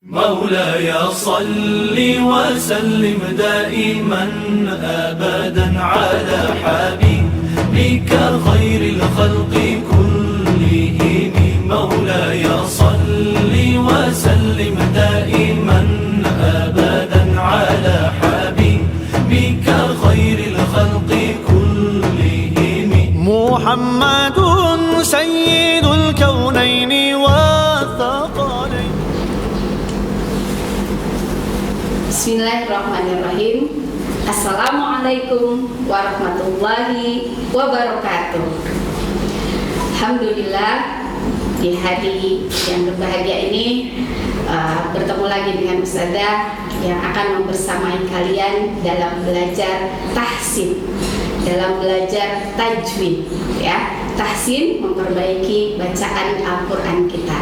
مولاي صل وسلم دائما أبدا على حبيبك خير الخلق كلهم. مولاي صل وسلم دائما أبدا على حبيبك خير الخلق كلهم. محمد سيد الكونين والثقلين. Bismillahirrahmanirrahim. Assalamualaikum warahmatullahi wabarakatuh. Alhamdulillah, di hari yang berbahagia ini bertemu lagi dengan Ustazah yang akan membersamai kalian dalam belajar tahsin, dalam belajar tajwid, ya. Tahsin memperbaiki bacaan Al-Quran kita.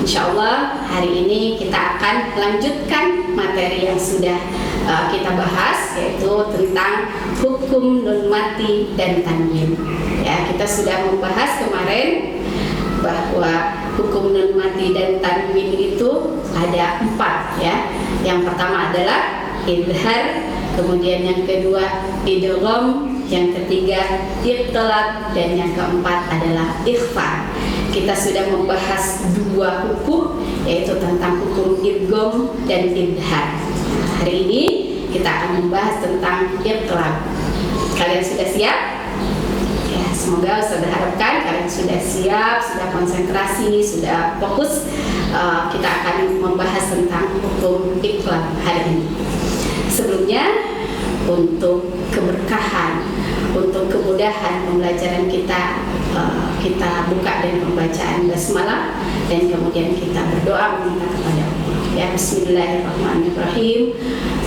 Insya Allah hari ini kita akan melanjutkan materi yang sudah kita bahas, yaitu tentang hukum nun mati dan tanwin. Ya, kita sudah membahas kemarin bahwa hukum nun mati dan tanwin itu ada 4, ya. Yang pertama adalah idhar, kemudian yang kedua idgham, yang ketiga iqlab, dan yang keempat adalah ikhfa. Kita sudah membahas 2 hukum, yaitu tentang hukum idgham dan idhar. Hari ini kita akan membahas tentang iqlab. Kalian sudah siap? Ya, semoga Ustazah harapkan kalian sudah siap, sudah konsentrasi, sudah fokus. Kita akan membahas tentang hukum iqlab hari ini. Sebelumnya, untuk keberkahan, untuk kemudahan pembelajaran kita, kita buka dengan pembacaan basmalah dan kemudian kita berdoa meminta kepada Allah. Ya, bismillahirrahmanirrahim.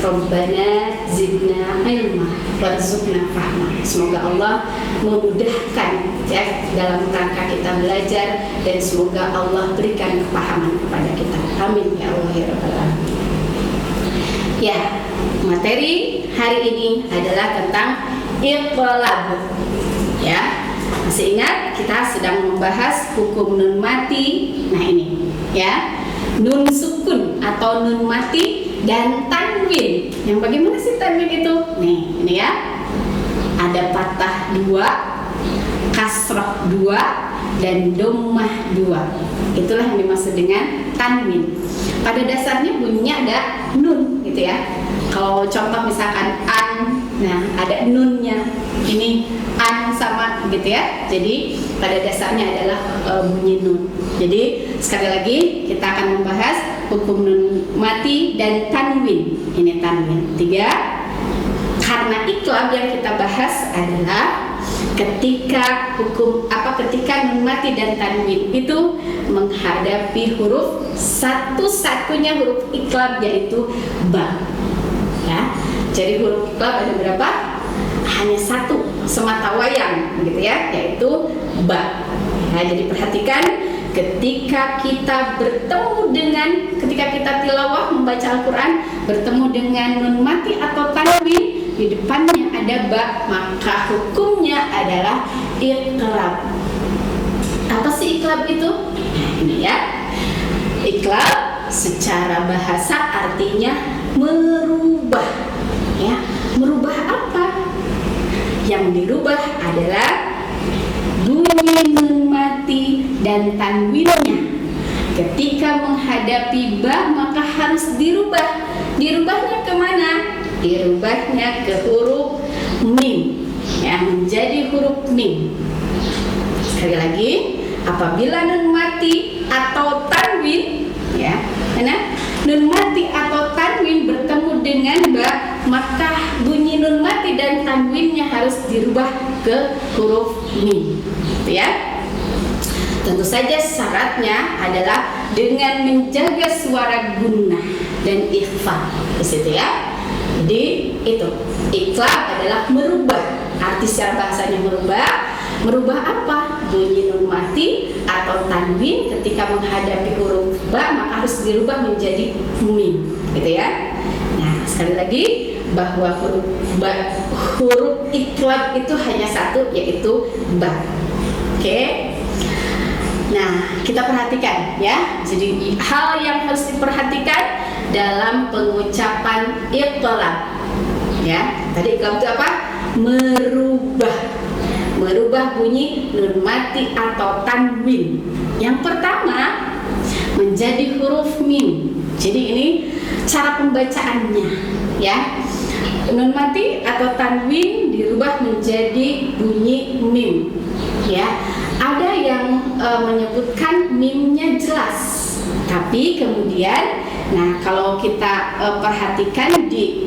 Rabbana zidna ilma warzuqna fahma. Semoga Allah memudahkan, ya, dalam rangka kita belajar, dan semoga Allah berikan kepahaman kepada kita. Amin ya Allah ya rabbal alamin. Ya, materi hari ini adalah tentang iqlab. Ya, masih ingat kita sedang membahas hukum nun mati. Nah ini, ya, nun sukun atau nun mati dan tanwin. Yang bagaimana sih tanwin itu? Nih, ini ya, ada patah 2, kasrah 2, dan dhammah 2. Itulah yang dimaksud dengan tanwin. Pada dasarnya bunyinya ada nun, gitu ya. Kalau contoh misalkan an, nah ada nunnya. Ini an sama, gitu ya. Jadi pada dasarnya adalah bunyi nun. Jadi sekali lagi kita akan membahas hukum nun mati dan tanwin. Ini tanwin 3. Karena iqlab yang kita bahas adalah ketika nun mati dan tanwin itu menghadapi huruf satu-satunya huruf iqlab, yaitu ba. Ya, jadi huruf iqlab ada berapa? Hanya 1 semata wayang, gitu ya, yaitu ba. Nah, jadi perhatikan ketika kita tilawah membaca Al-Quran, bertemu dengan nun mati atau tanwin, di depannya ada ba, maka hukumnya adalah iqlab. Apa sih iqlab itu? Nah, ini ya. Iqlab secara bahasa artinya merubah. Ya, merubah apa? Yang dirubah adalah bunyi nun mati dan tanwinnya. Ketika menghadapi ba, maka harus dirubah. Dirubahnya kemana? Dirubahnya ke huruf mim, ya, menjadi huruf mim. Sekali lagi, apabila nun mati atau tanwin, ya, karena nun mati atau tanwin bertemu dengan ba, maka bunyi nun mati dan tanwinnya harus dirubah ke huruf mim, gitu ya. Tentu saja syaratnya adalah dengan menjaga suara gunnah dan ikhfa, di situ ya. Jadi itu iqlab adalah merubah. Arti secara bahasanya merubah. Merubah apa? Bunyi nun mati atau tanwin ketika menghadapi huruf ba, maka harus dirubah menjadi mim, gitu ya. Nah, sekali lagi bahwa huruf iqlab itu hanya 1, yaitu ba. Oke. Nah, kita perhatikan ya. Jadi hal yang harus diperhatikan dalam pengucapan iqlab. Ya, tadi iqlab itu apa? Merubah bunyi nun mati atau tanwin. Yang pertama menjadi huruf mim. Jadi ini cara pembacaannya, ya. Nun mati atau tanwin dirubah menjadi bunyi mim, ya. Ada yang menyebutkan mimnya jelas, tapi kemudian, nah kalau kita perhatikan di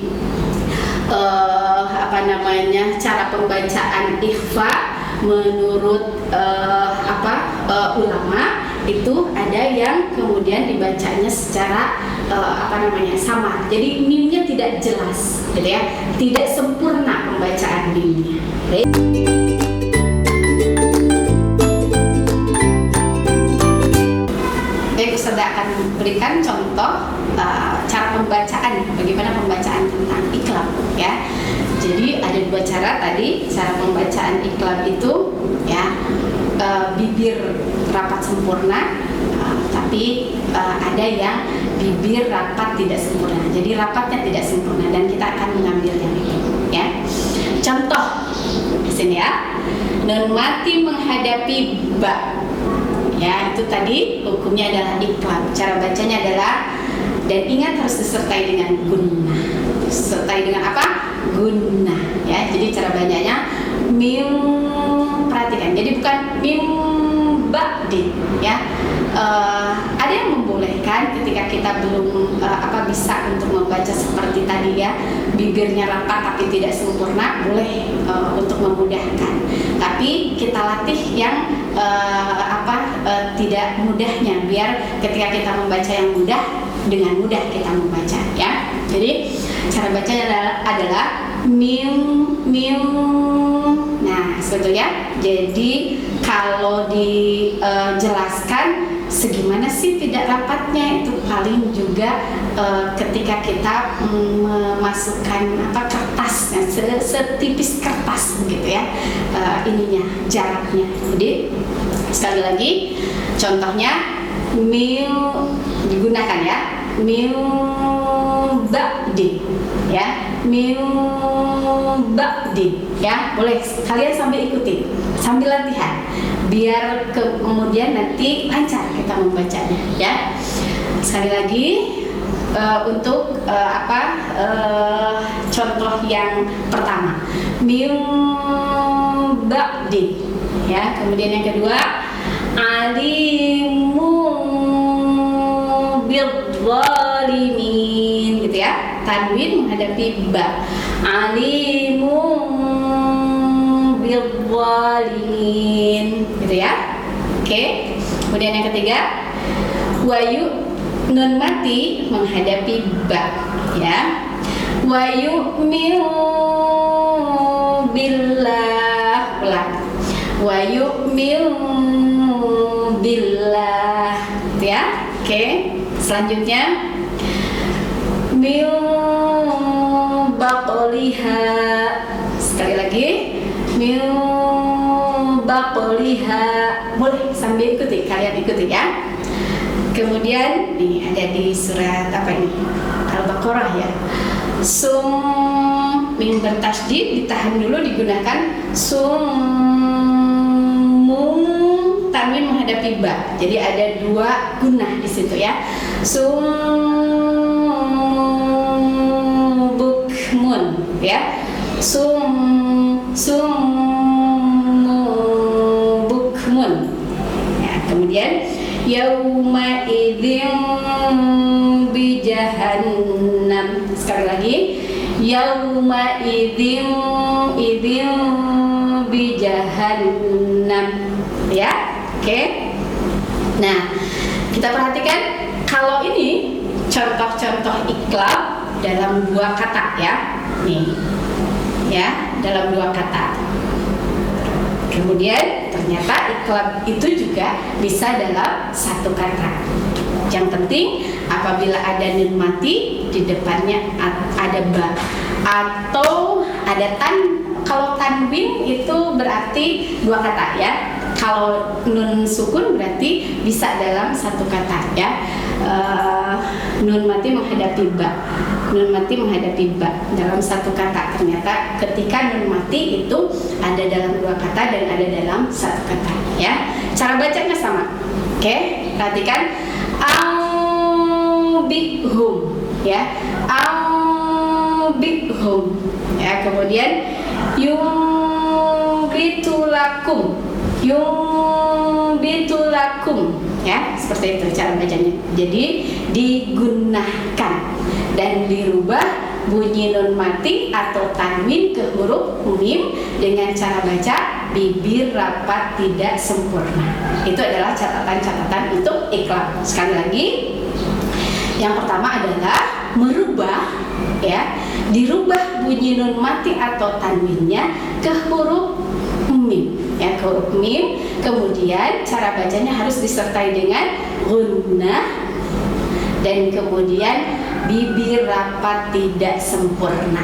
cara pembacaan ikhfa menurut ulama itu ada yang kemudian dibacanya secara samar. Jadi mimnya tidak jelas, gitu ya, tidak sempurna pembacaan mimnya. Baik, Ustazah akan berikan contoh cara pembacaan, bagaimana pembacaan tentang iqlab, ya. Jadi ada dua cara tadi, cara pembacaan iqlab itu, ya, bibir rapat sempurna, tapi ada yang bibir rapat tidak sempurna. Jadi rapatnya tidak sempurna dan kita akan mengambil yang itu, ya. Contoh di sini, ya, nun mati menghadapi ba, ya, itu tadi hukumnya adalah iqlab. Cara bacanya adalah, dan ingat harus disertai dengan gunnah. Disertai dengan apa? Gunnah, ya. Jadi cara bacanya mim, perhatikan. Jadi bukan mim ba'di, ya. Ada yang membolehkan ketika kita belum bisa untuk membaca seperti tadi, ya, bibirnya rapat tapi tidak sempurna, boleh untuk memudahkan. Tapi kita latih yang tidak mudahnya, biar ketika kita membaca yang mudah, dengan mudah kita membaca, ya. Jadi cara bacanya adalah mim mim. Nah, sebetulnya jadi kalau dijelaskan segimana sih tidak rapatnya, itu paling juga ketika kita memasukkan kertasnya, setipis kertas begitu, ya, jaraknya. Jadi sekali lagi contohnya mim digunakan, ya, mim ba'di, ya, mim ba'di, ya. Boleh kalian sambil ikuti, sambil latihan, biar kemudian nanti lancar kita membacanya, ya. Sekali lagi untuk contoh yang pertama mim ba'di, ya. Kemudian yang kedua alimu bidzalimin, gitu, ya. Tanwin menghadapi ba, alimu bidzalimin, gitu, ya. Oke. Kemudian yang ketiga wayu, nun mati menghadapi ba, ya. Wayu miu billah, ulang. Wayu miu billah, gitu, ya. Oke. Selanjutnya miu baqliha, sekali lagi miu baqliha, boleh sambil ikuti, kalian ikuti, ya. Kemudian nih ada di surat Al-Baqarah, ya. Sum, mim bertasydid ditahan dulu, digunakan sum, tanwin menghadapi ba. Jadi ada dua gunnah di situ, ya. Sum bukmun, ya. Sum bukmun, ya. Kemudian yauma idzin bi jahannam, sekali lagi yauma idzin bi jahannam, ya. Oke. Nah, kita perhatikan kalau ini contoh-contoh iqlab dalam dua kata, ya. Nih, ya, dalam dua kata. Kemudian ternyata iqlab itu juga bisa dalam satu kata. Yang penting apabila ada nun mati di depannya ada ba atau ada kalau tanwin itu berarti dua kata ya. Kalau nun sukun berarti bisa dalam satu kata ya. Nun mati menghadapi ba. Nun mati menghadapi ba dalam satu kata. Ternyata ketika nun mati itu ada dalam dua kata dan ada dalam satu kata ya. Cara bacanya sama. Oke, perhatikan aubihum ya. Aubihum ya. Kemudian yumbitulakum. Yumbitulakum ya, seperti itu cara bacanya. Jadi digunakan dan dirubah bunyi nun mati atau tanwin ke huruf mim dengan cara baca bibir rapat tidak sempurna. Itu adalah catatan-catatan untuk iqlab. Sekali lagi, yang pertama adalah merubah ya, dirubah bunyi nun mati atau tanwinnya ke huruf mim ya, ke huruf mim. Kemudian cara bacanya harus disertai dengan gunnah dan kemudian bibir rapat tidak sempurna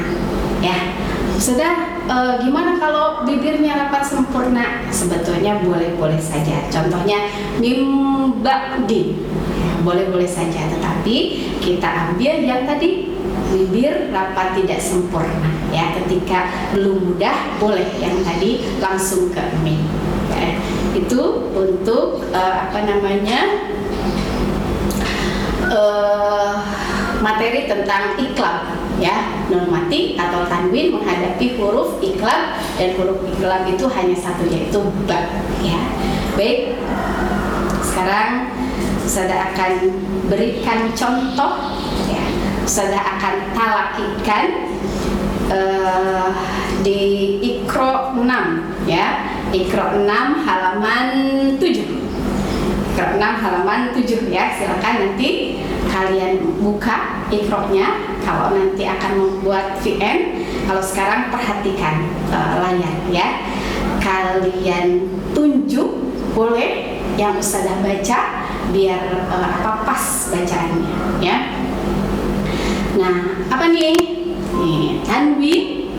ya. Sudah gimana kalau bibirnya rapat sempurna? Sebetulnya boleh-boleh saja. Contohnya mim ba'di boleh-boleh saja, tetapi kita ambil yang tadi bibir rapat tidak sempurna ya. Ketika belum mudah boleh yang tadi langsung ke mim ya. Itu untuk materi tentang iqlab ya, nun mati atau tanwin menghadapi huruf iqlab, dan huruf iqlab itu hanya satu, yaitu ba ya. Baik, sekarang Ustazah akan berikan contoh ya. Ustazah akan talakikan di Iqra 6 ya. Iqra 6 halaman 7. Iqra 6 halaman 7 ya. Silakan nanti kalian buka Iqra-nya kalau nanti akan membuat VN. Kalau sekarang perhatikan layar ya. Kalian tunjuk boleh yang Ustazah baca biar pas bacaannya ya. Nah, apa nih? Nih, tanwin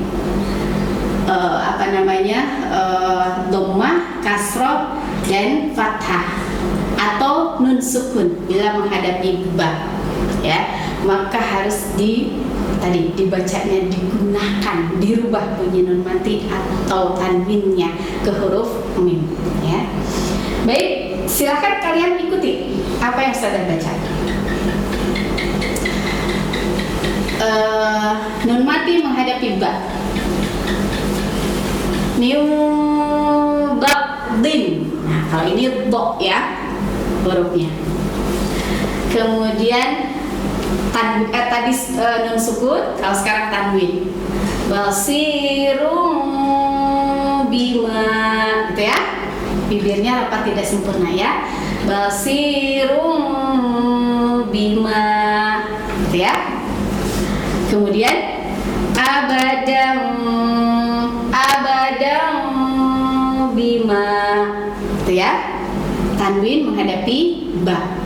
dhammah, kasroh dan fathah atau nun sukun bila menghadapi ba ya, maka harus dibacanya digunakan, dirubah bunyi nun mati atau tanwinnya ke huruf mim ya. Baik, silakan kalian ikuti apa yang Ustazah baca. Nun mati menghadapi ba. Miubadin. Nah, kalau ini do ya hurufnya. Kemudian tadi nun sukun, kalau sekarang tanwin. Basirum bima, gitu ya. Bibirnya rapat tidak sempurna ya. Basirum bima, gitu ya. Kemudian abadam bima, gitu ya. Tanwin menghadapi ba.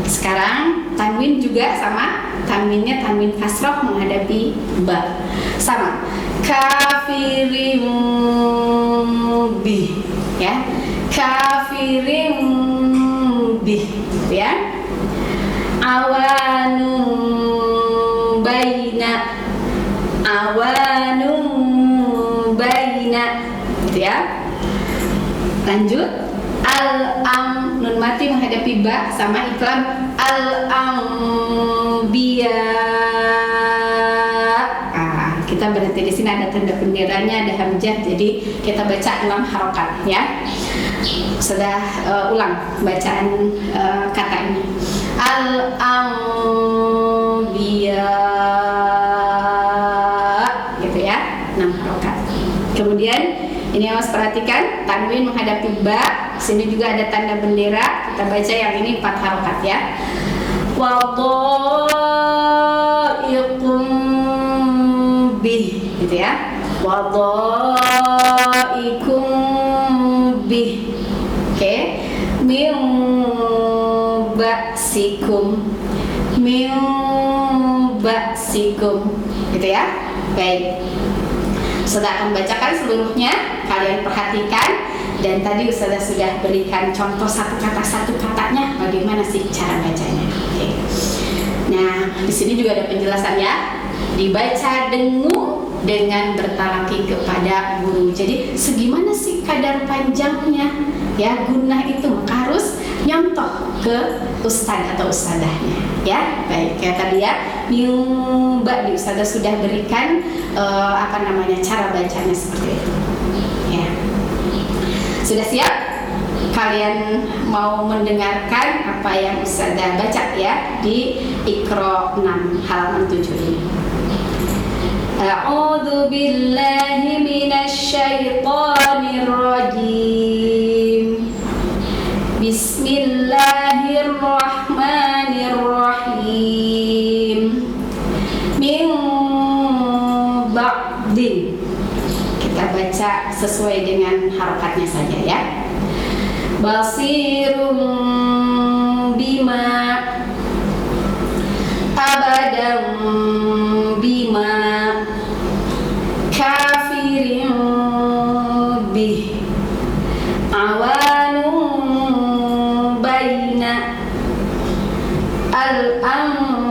Sekarang tanwin juga sama, tanwinnya tanwin kasroh menghadapi ba. Sama. Kafirim bih ya. Kafirim bih, gitu ya. Awanum baina, gitu ya. Lanjut, al-am, nun mati menghadapi ba sama iqlab al-ambiya. Kita berhenti di sini, ada tanda benderanya, ada hamzah, jadi kita baca 6 harokat ya. Sudah ulang bacaan kata ini. Al-ambiya, gitu ya, 6 harokat. Kemudian ini harus perhatikan, tanwin menghadapi ba. Sini juga ada tanda bendera. Kita baca yang ini 4 harokat ya. Wadha'iqum bih, gitu ya. Wadha'iqum bih. Oke. Min ba'sikum, gitu ya. Baik. Ustazah akan bacakan seluruhnya, kalian perhatikan. Dan tadi Ustazah sudah berikan contoh satu katanya, bagaimana sih cara bacanya. Oke. Nah, di sini juga ada penjelasan ya. Dibaca dengung dengan bertalaki kepada guru. Jadi segimana sih kadar panjangnya ya gunah itu, maka harus nyontoh ke ustadz atau ustadzahnya ya. Baik, kayak tadi ya Mbak di ustadzah sudah berikan cara bacanya seperti itu ya. Sudah siap? Kalian mau mendengarkan apa yang ustadzah baca ya di Iqra 6 halaman 7 ini. A'udzu billahi minasy syaithanir rajim. Bismillahirrahmanirrahim. Min ba'din. Kita baca sesuai dengan harokatnya saja ya. Basirum bima abadan bima kafirin bih awanun baina al-anbiya.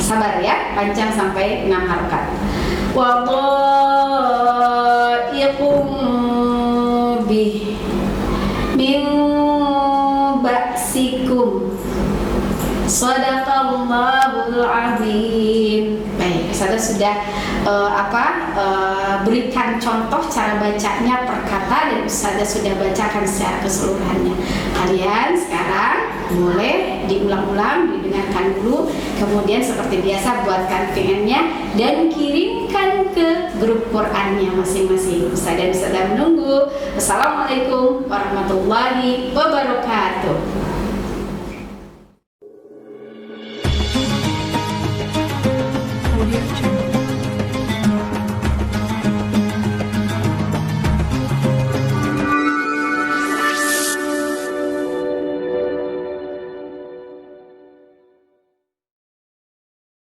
Sabar ya, panjang sampai 6 harokat. Wa dha'iqum bih min ba'sikum. Shadaqallahul azim. Baik, saya sudah berikan contoh cara bacanya per kata dan Ustazah sudah bacakan secara keseluruhannya. Kalian sekarang boleh diulang-ulang, didengarkan dulu, kemudian seperti biasa buatkan VN-nya dan kirimkan ke grup Qur'annya masing-masing. Ustazah menunggu. Assalamualaikum warahmatullahi wabarakatuh.